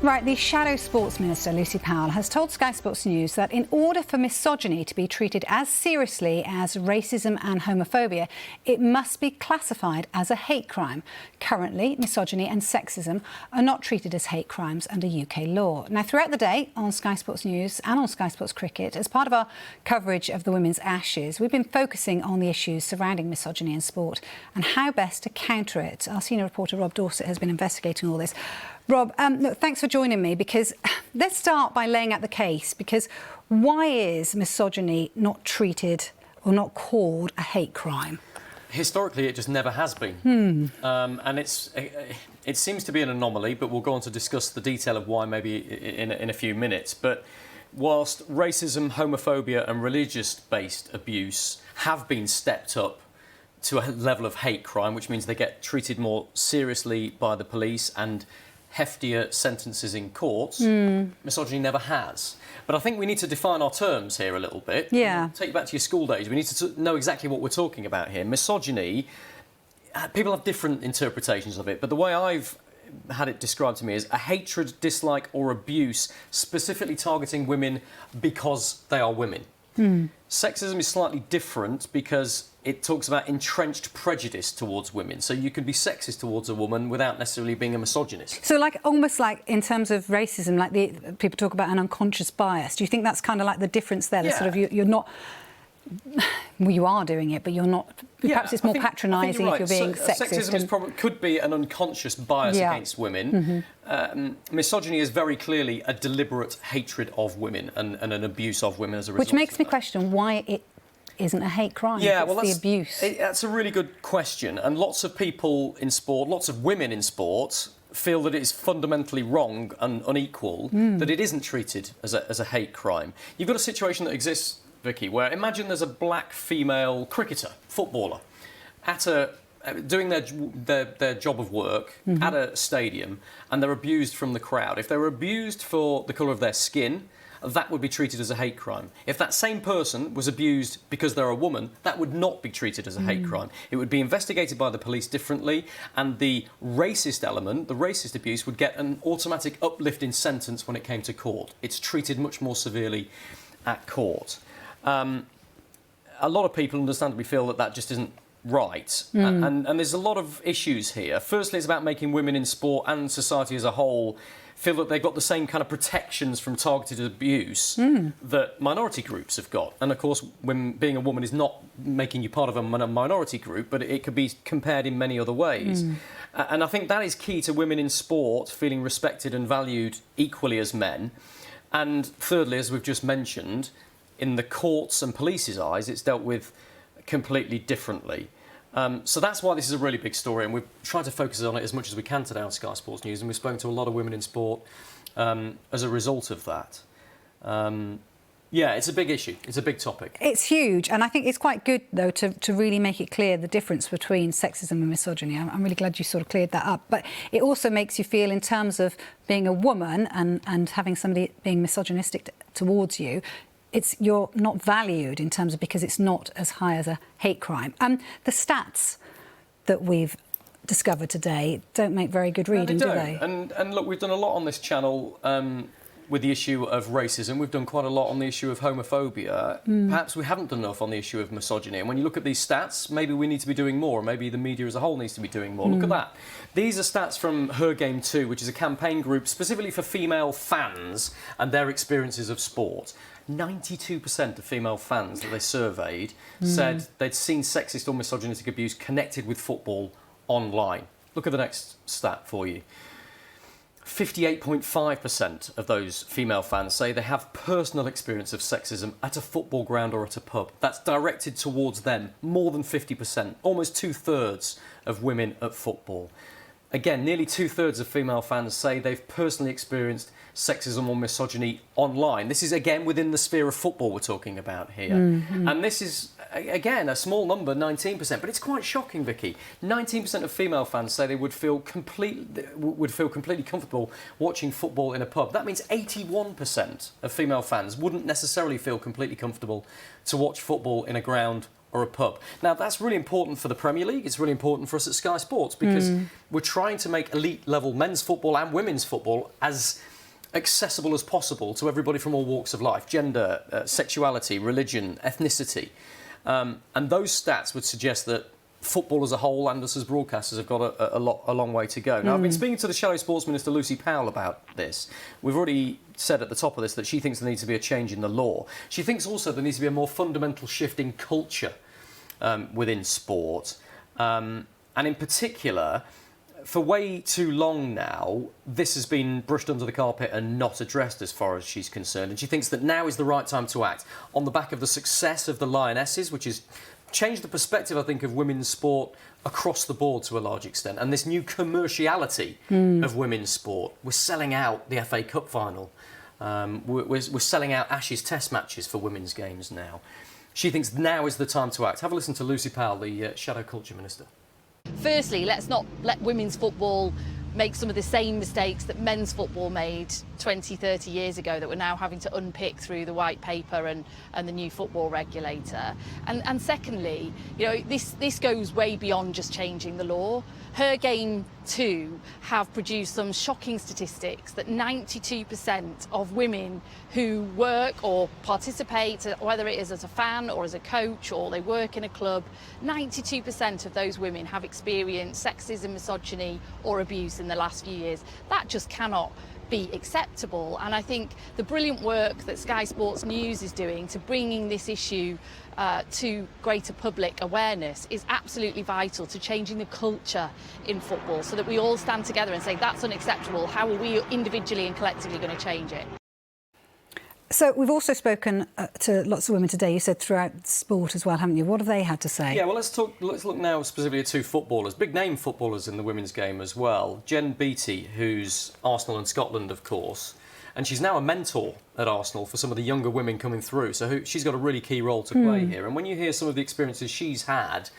Right, the Shadow Sports Minister, Lucy Powell, has told Sky Sports News that in order for misogyny to be treated as seriously as racism and homophobia, it must be classified as a hate crime. Currently, misogyny and sexism are not treated as hate crimes under UK law. Now, throughout the day on Sky Sports News and on Sky Sports Cricket, as part of our coverage of the Women's Ashes, we've been focusing on the issues surrounding misogyny in sport and how best to counter it. Our senior reporter, Rob Dorset, has been investigating all this. Rob, look, thanks for joining me, because let's start by laying out the case, because why is misogyny not treated or not called a hate crime? Historically, it just never has been. And it seems to be an anomaly, but we'll go on to discuss the detail of why maybe in a few minutes. But whilst racism, homophobia and religious-based abuse have been stepped up to a level of hate crime, which means they get treated more seriously by the police and heftier sentences in courts, misogyny never has. But I think we need to define our terms here a little bit. Yeah. Take you back to your school days. We need to know exactly what we're talking about here. Misogyny, people have different interpretations of it, but the way I've had it described to me is a hatred, dislike or abuse specifically targeting women because they are women. Sexism is slightly different because it talks about entrenched prejudice towards women. So you can be sexist towards a woman without necessarily being a misogynist. So, like, almost like in terms of racism, like people talk about an unconscious bias. Do you think that's kind of like the difference there? Yeah. Sort of you're not. Well, you are doing it, but you're not. Yeah, perhaps it's more patronising if you're being sexist. Sexism could be an unconscious bias against women. Misogyny is very clearly a deliberate hatred of women and an abuse of women as a result. Which makes me question why it isn't a hate crime. Yeah, well, that's the abuse. That's a really good question, and lots of people in sport, lots of women in sport, feel that it is fundamentally wrong and unequal that it isn't treated as a hate crime. You've got a situation that exists, Vicky, where imagine there's a black female cricketer, footballer, doing their job of work at a stadium, and they're abused from the crowd. If they were abused for the colour of their skin, that would be treated as a hate crime. If that same person was abused because they're a woman, that would not be treated as a hate crime. It would be investigated by the police differently, and the racist element, the racist abuse, would get an automatic uplift in sentence when it came to court. It's treated much more severely at court. A lot of people understandably feel that just isn't right, and there's a lot of issues here. Firstly, it's about making women in sport and society as a whole feel that they've got the same kind of protections from targeted abuse that minority groups have got. And of course, when being a woman is not making you part of a minority group, but it could be compared in many other ways. And I think that is key to women in sport feeling respected and valued equally as men. And thirdly, as we've just mentioned, in the courts and police's eyes, it's dealt with completely differently. So that's why this is a really big story, and we've tried to focus on it as much as we can today on Sky Sports News, and we've spoken to a lot of women in sport as a result of that. Yeah, it's a big issue. It's a big topic. It's huge, and I think it's quite good, though, to really make it clear the difference between sexism and misogyny. I'm really glad you sort of cleared that up. But it also makes you feel, in terms of being a woman and having somebody being misogynistic towards you, you're not valued in terms of, because it's not as high as a hate crime. The stats that we've discovered today don't make very good reading, do they? And look, we've done a lot on this channel with the issue of racism. We've done quite a lot on the issue of homophobia. Perhaps we haven't done enough on the issue of misogyny. And when you look at these stats, maybe we need to be doing more. Maybe the media as a whole needs to be doing more. Look at that. These are stats from Her Game Too, which is a campaign group specifically for female fans and their experiences of sport. 92% of female fans that they surveyed said they'd seen sexist or misogynistic abuse connected with football online. Look at the next stat for you. 58.5% of those female fans say they have personal experience of sexism at a football ground or at a pub. That's directed towards them, more than 50%, almost 2/3 of women at football. Again, nearly 2/3 of female fans say they've personally experienced sexism or misogyny online. This is, again, within the sphere of football we're talking about here. And this is, again, a small number, 19%, but it's quite shocking, Vicky. 19% of female fans say they would feel completely comfortable watching football in a pub. That means 81% of female fans wouldn't necessarily feel completely comfortable to watch football in a ground or a pub. Now, that's really important for the Premier League. It's really important for us at Sky Sports, because we're trying to make elite-level men's football and women's football as accessible as possible to everybody from all walks of life, gender, sexuality, religion, ethnicity. And those stats would suggest that football as a whole and us as broadcasters have got a long way to go. Now, I've been speaking to the Shadow Sports Minister, Lucy Powell, about this. We've already said at the top of this that she thinks there needs to be a change in the law. She thinks also there needs to be a more fundamental shift in culture within sport. And in particular, for way too long now, this has been brushed under the carpet and not addressed as far as she's concerned. And she thinks that now is the right time to act on the back of the success of the Lionesses, which has changed the perspective, I think, of women's sport across the board to a large extent. And this new commerciality of women's sport. We're selling out the FA Cup final. We're selling out Ashes Test matches for women's games now. She thinks now is the time to act. Have a listen to Lucy Powell, the Shadow Culture Minister. Firstly, let's not let women's football make some of the same mistakes that men's football made 20, 30 years ago that we're now having to unpick through the white paper and the new football regulator. And secondly, you know, this goes way beyond just changing the law. Her Game 2 have produced some shocking statistics that 92% of women who work or participate, whether it is as a fan or as a coach or they work in a club, 92% of those women have experienced sexism, misogyny or abuse in the last few years. That just cannot be acceptable, and I think the brilliant work that Sky Sports News is doing to bringing this issue to greater public awareness is absolutely vital to changing the culture in football so that we all stand together and say that's unacceptable. How are we individually and collectively going to change it? So we've also spoken to lots of women today. You said throughout sport as well, haven't you? What have they had to say? Yeah, well, let's look now specifically at two footballers, big name footballers in the women's game as well. Jen Beattie, who's Arsenal and Scotland, of course, and she's now a mentor at Arsenal for some of the younger women coming through. So she's got a really key role to play here. And when you hear some of the experiences she's had,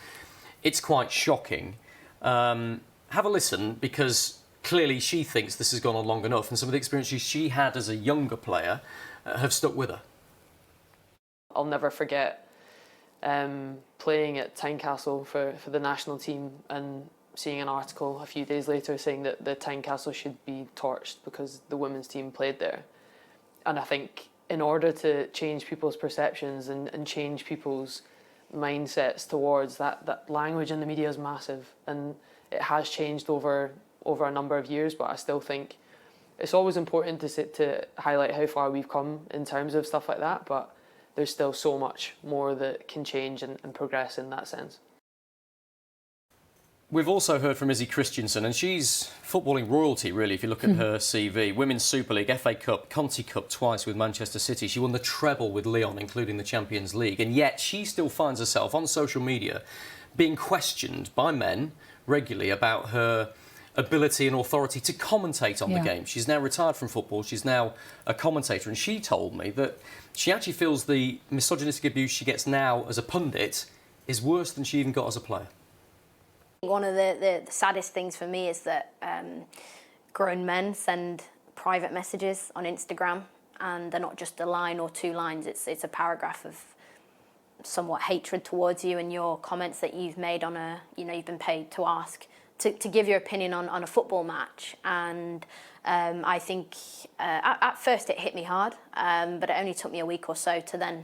it's quite shocking. Have a listen, because clearly she thinks this has gone on long enough, and some of the experiences she had as a younger player have stuck with her. I'll never forget playing at Tynecastle for the national team and seeing an article a few days later saying that the Tynecastle should be torched because the women's team played there. And I think in order to change people's perceptions and change people's mindsets towards that language in the media is massive, and it has changed over a number of years, but I still think it's always important to highlight how far we've come in terms of stuff like that, but there's still so much more that can change and progress in that sense. We've also heard from Izzy Christiansen, and she's footballing royalty, really, if you look at her CV. Women's Super League, FA Cup, Conti Cup twice with Manchester City. She won the treble with Lyon, including the Champions League, and yet she still finds herself on social media being questioned by men regularly about her ability and authority to commentate on the game. She's now retired from football. She's now a commentator, and she told me that she actually feels the misogynistic abuse she gets now as a pundit is worse than she even got as a player. One of the saddest things for me is that grown men send private messages on Instagram, and they're not just a line or two lines, it's a paragraph of somewhat hatred towards you and your comments that you've made on you've been paid to ask to give your opinion on a football match. And I think at first it hit me hard, but it only took me a week or so to then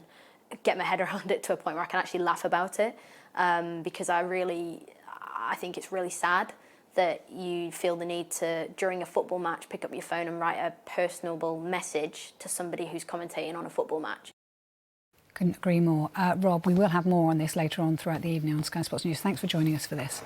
get my head around it to a point where I can actually laugh about it, because I think it's really sad that you feel the need to, during a football match, pick up your phone and write a personable message to somebody who's commentating on a football match. Couldn't agree more. Rob, we will have more on this later on throughout the evening on Sky Sports News. Thanks for joining us for this.